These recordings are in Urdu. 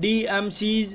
DMCs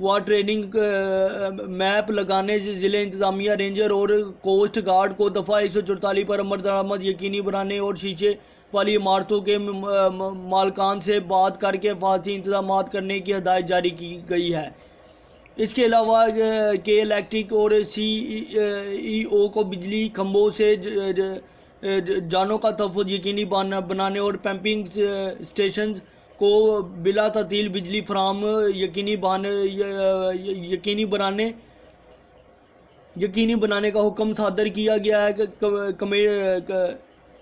وا ٹریننگ میپ لگانے، ضلع انتظامیہ، رینجر اور کوسٹ گارڈ کو دفعہ 144 پر عمل درآمد یقینی بنانے اور شیشے والی عمارتوں کے مالکان سے بات کر کے حفاظتی انتظامات کرنے کی ہدایت جاری کی گئی ہے۔ اس کے علاوہ کے الیکٹرک اور سی ای او کو بجلی کھمبوں سے جانوں کا تحفظ یقینی بنانے اور پمپنگ اسٹیشنز کو بلا تعطیل بجلی فراہم یقینی بنانے کا حکم صادر کیا گیا ہے۔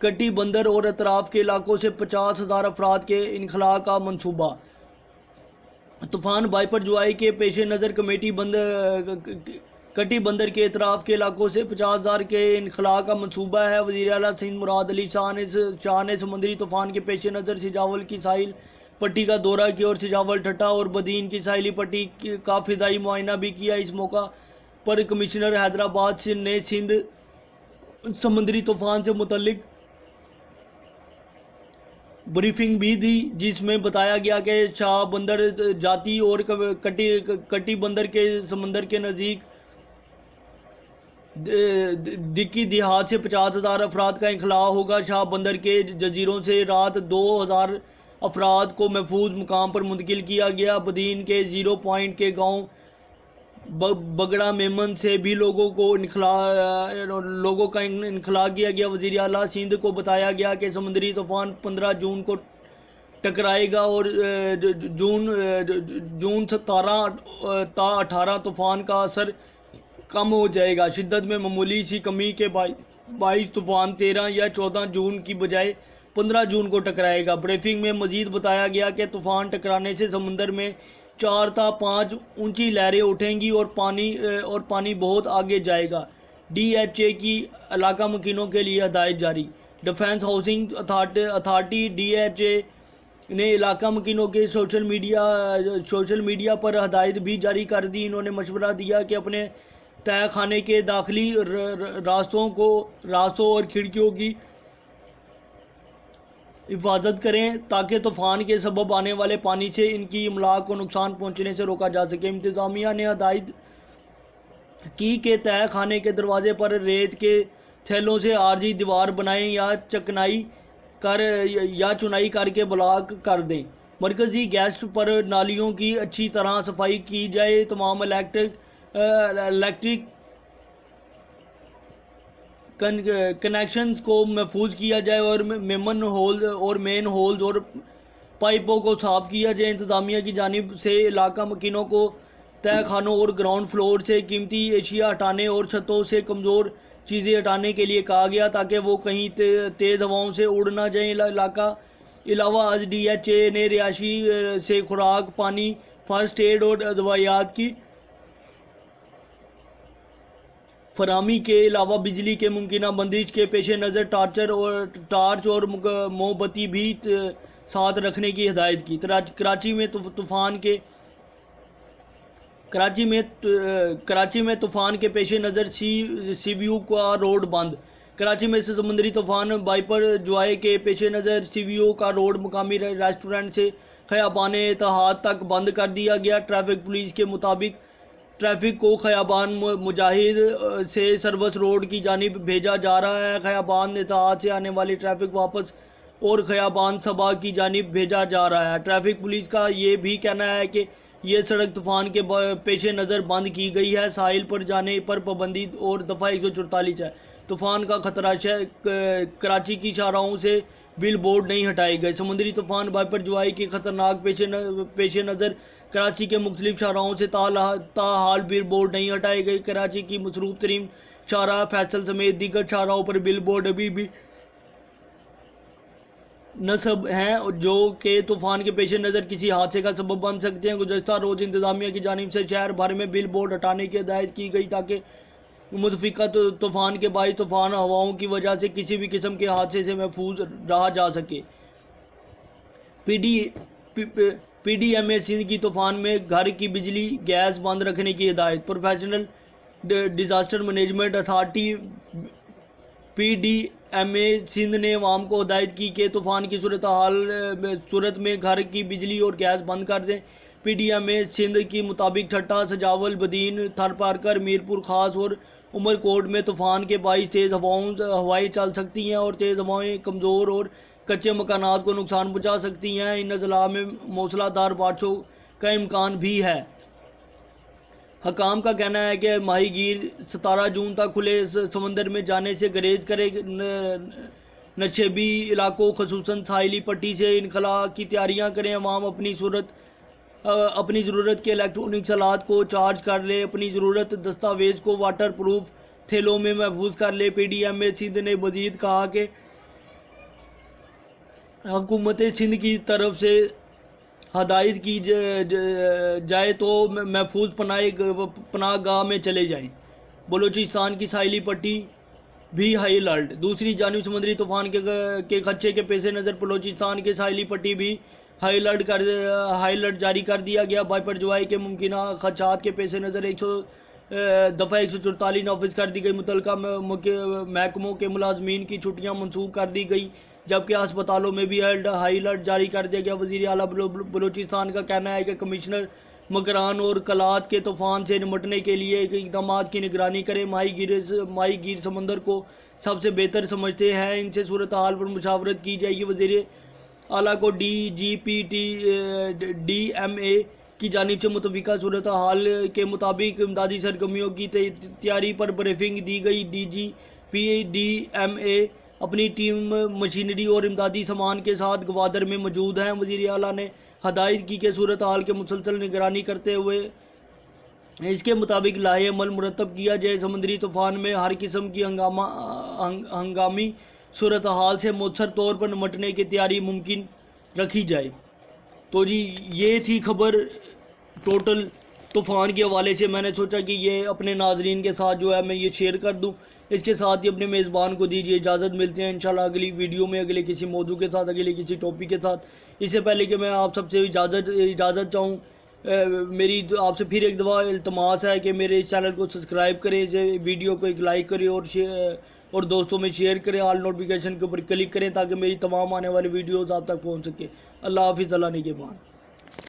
کٹی بندر اور اطراف کے علاقوں سے 50,000 افراد کے انخلاء کا منصوبہ۔ طوفان بائپر جوائی کے پیش نظر کٹی بندر کے اطراف کے علاقوں سے 50,000 کے انخلاء کا منصوبہ ہے۔ وزیر اعلیٰ سندھ مراد علی شاہ نے سمندری طوفان کے پیش نظر سجاول کی ساحل پٹی کا دورہ کیا اور سجاول، ٹھٹھہ اور بدین کی ساحلی پٹی کا فضائی معائنہ بھی کیا۔ اس موقع پر کمشنر حیدرآباد نے سندھ سمندری طوفان سے متعلق بریفنگ بھی دی، جس میں بتایا گیا کہ شاہ بندر جاتی اور کٹی بندر کے سمندر کے نزدیک دکی دیہات سے 50,000 افراد کا انخلاء ہوگا۔ شاہ بندر کے جزیروں سے رات 2,000 افراد کو محفوظ مقام پر منتقل کیا گیا۔ بدین کے 0 پوائنٹ کے گاؤں بگڑا میمن سے بھی لوگوں کا انخلاء کیا گیا۔ وزیر اعلیٰ سندھ کو بتایا گیا کہ سمندری طوفان 15 جون کو ٹکرائے گا اور جون 17 تا 18 طوفان کا اثر کم ہو جائے گا۔ شدت میں معمولی سی کمی کے باعث طوفان 13 یا 14 جون کی بجائے 15 جون کو ٹکرائے گا۔ بریفنگ میں مزید بتایا گیا کہ طوفان ٹکرانے سے سمندر میں 4 تا 5 اونچی لہریں اٹھیں گی اور پانی بہت آگے جائے گا۔ ڈی ایچ اے کی علاقہ مکینوں کے لیے ہدایت جاری۔ Defence Housing Authority D H A نے علاقہ مکینوں کے سوشل میڈیا پر ہدایت بھی جاری کر دی۔ انہوں نے مشورہ دیا کہ اپنے تہہ خانے کے داخلی راستوں اور کھڑکیوں کی حفاظت کریں تاکہ طوفان کے سبب آنے والے پانی سے ان کی املاک کو نقصان پہنچنے سے روکا جا سکے۔ انتظامیہ نے ہدایت کی کہ تہہ خانے کے دروازے پر ریت کے تھیلوں سے عارضی دیوار بنائیں یا چنائی کر کے بلاک کر دیں۔ مرکزی گیسٹ پر نالیوں کی اچھی طرح صفائی کی جائے۔ تمام الیکٹرک کنیکشنز کو محفوظ کیا جائے اور مین ہولز اور پائپوں کو صاف کیا جائے۔ انتظامیہ کی جانب سے علاقہ مکینوں کو تہہ خانوں اور گراؤنڈ فلور سے قیمتی اشیاء ہٹانے اور چھتوں سے کمزور چیزیں ہٹانے کے لیے کہا گیا تاکہ وہ کہیں تیز ہواؤں سے اڑ نہ جائیں۔ علاوہ ازیں ڈی ایچ اے نے رہائشی سے خوراک، پانی، فرسٹ ایڈ اور ادویات کی فراہمی کے علاوہ بجلی کے ممکنہ بندش کے پیش نظر ٹارچ اور موم بتی بھی ساتھ رکھنے کی ہدایت کی۔ کراچی میں طوفان کے پیش نظر سی ویو کا روڈ بند۔ کراچی میں سمندری طوفان بائپر جوائی کے پیش نظر سی ویو کا روڈ مقامی ریسٹورنٹ سے خیابان اتحاد تک بند کر دیا گیا۔ ٹریفک پولیس کے مطابق ٹریفک کو خیابان مجاہد سے سروس روڈ کی جانب بھیجا جا رہا ہے۔ خیابان اتحاد سے آنے والی ٹریفک واپس اور خیابان صبا کی جانب بھیجا جا رہا ہے۔ ٹریفک پولیس کا یہ بھی کہنا ہے کہ یہ سڑک طوفان کے پیش نظر بند کی گئی ہے۔ ساحل پر جانے پر پابندی اور دفعہ 144 ہے۔ طوفان کا خطرہ کراچی کی شاہراہوں سے بل بورڈ نہیں ہٹائے گئے۔ سمندری طوفان بائپر جوائی کی خطرناک پیش نظر کراچی کے مختلف شاہراہوں سے تاحال بل بورڈ نہیں ہٹائے گئے۔ کراچی کی مصروف ترین شاہراہ فیصل سمیت دیگر شاہراہوں پر بل بورڈ ابھی بھی نصب ہیں جو کہ طوفان کے پیش نظر کسی حادثے کا سبب بن سکتے ہیں۔ گزشتہ روز انتظامیہ کی جانب سے شہر بھر میں بل بورڈ ہٹانے کی ہدایت کی گئی تاکہ متفقہ طوفان کے باعث طوفان ہواؤں کی وجہ سے کسی بھی قسم کے حادثے سے محفوظ رہا جا سکے۔ پی ڈی ایم اے سندھ کی طوفان میں گھر کی بجلی گیس بند رکھنے کی ہدایت۔ Professional disaster management authority P D M A Sindh نے عوام کو ہدایت کی کہ طوفان کی صورت میں گھر کی بجلی اور گیس بند کر دیں۔ پی ڈی ایم اے سندھ کی مطابق ٹھٹا، سجاول، بدین، تھر پارکر، میرپور خاص اور عمر کوٹ میں طوفان کے باعث تیز ہوائیں چل سکتی ہیں اور تیز ہوائیں کمزور اور کچے مکانات کو نقصان پہنچا سکتی ہیں۔ ان اضلاع میں موسلا دھار بارشوں کا امکان بھی ہے۔ حکام کا کہنا ہے کہ ماہی گیر 17 جون تک کھلے سمندر میں جانے سے گریز کریں۔ نشیبی علاقوں خصوصاً ساحلی پٹی سے انخلا کی تیاریاں کریں۔ عوام اپنی ضرورت کے الیکٹرانکس آلات کو چارج کر لے، اپنی ضرورت دستاویز کو واٹر پروف تھیلوں میں محفوظ کر لے۔ پی ڈی ایم اے سندھ نے مزید کہا کہ حکومت سندھ کی طرف سے ہدایت کی جائے تو محفوظ پناہ گاہ میں چلے جائیں۔ بلوچستان کی ساحلی پٹی بھی ہائی الرٹ۔ دوسری جانب سمندری طوفان کے خدشے کے پیش نظر بلوچستان کے ساحلی پٹی بھی ہائی الرٹ جاری کر دیا گیا۔ بائپر جوائی کے ممکنہ خدشات کے پیش نظر دفعہ 144 نافذ کر دی گئی۔ متعلقہ محکموں کے ملازمین کی چھٹیاں منسوخ کر دی گئی، جبکہ ہسپتالوں میں بھی ہائی الرٹ جاری کر دیا گیا۔ وزیر اعلیٰ بلوچستان کا کہنا ہے کہ کمشنر مکران اور کلات کے طوفان سے نمٹنے کے لیے اقدامات کی نگرانی کریں۔ ماہی گیر سمندر کو سب سے بہتر سمجھتے ہیں، ان سے صورتحال پر مشاورت کی جائے گی۔ وزیر اعلیٰ کو ڈی ایم اے کی جانب سے متفقہ صورتحال کے مطابق امدادی سرگرمیوں کی تیاری پر بریفنگ دی گئی۔ ڈی ایم اے اپنی ٹیم، مشینری اور امدادی سامان کے ساتھ گوادر میں موجود ہیں۔ وزیر اعلیٰ نے ہدایت کی کہ صورتحال کی مسلسل نگرانی کرتے ہوئے اس کے مطابق لائحہ عمل مرتب کیا جائے۔ سمندری طوفان میں ہر قسم کی ہنگامی صورتحال سے مؤثر طور پر نمٹنے کی تیاری ممکن رکھی جائے۔ تو جی یہ تھی خبر ٹوٹل طوفان کے حوالے سے۔ میں نے سوچا کہ یہ اپنے ناظرین کے ساتھ جو ہے میں یہ شیئر کر دوں۔ اس کے ساتھ ہی اپنے میزبان کو دیجیے اجازت۔ ملتے ہیں انشاءاللہ اگلی ویڈیو میں، اگلے کسی موضوع کے ساتھ، اگلے کسی ٹاپک کے ساتھ۔ اس سے پہلے کہ میں آپ سب سے اجازت چاہوں، میری آپ سے پھر ایک دفعہ التماس ہے کہ میرے اس چینل کو سبسکرائب کریں، اسے ویڈیو کو ایک لائک کریں اور دوستوں میں شیئر کریں، آل نوٹیفیکیشن کے اوپر کلک کریں تاکہ میری تمام آنے والی ویڈیوز آپ تک پہنچ سکے۔ اللہ حافظ، اللہ نگہبان۔